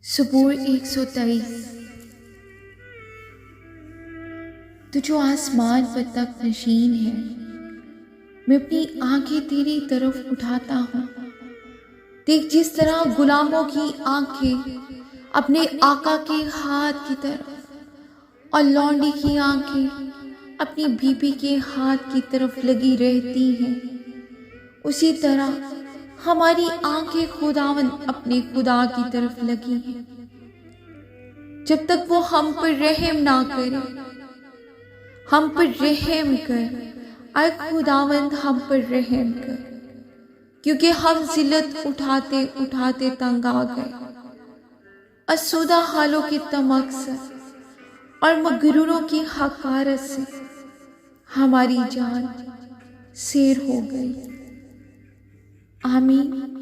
सबूर 123। तू जो आसमान पर तक नशीन है, मैं अपनी आंखें तेरी तरफ उठाता हूँ। देख जिस तरह गुलामों की आंखें अपने आका के हाथ की तरफ और लौंडी की आंखें अपनी बीबी के हाथ की तरफ लगी रहती हैं, उसी तरह हमारी आंखें खुदावंद अपने खुदा की तरफ लगी हैं। जब तक वो हम पर रहम ना करे, हम पर रहम कर आए खुदावंद, हम पर रहम कर, क्योंकि हम जिल्लत उठाते उठाते तंग आ गए। असुदा हालों की तमक्सर और मगरूरों की हकारत से हमारी जान सैर हो गई। आमीन।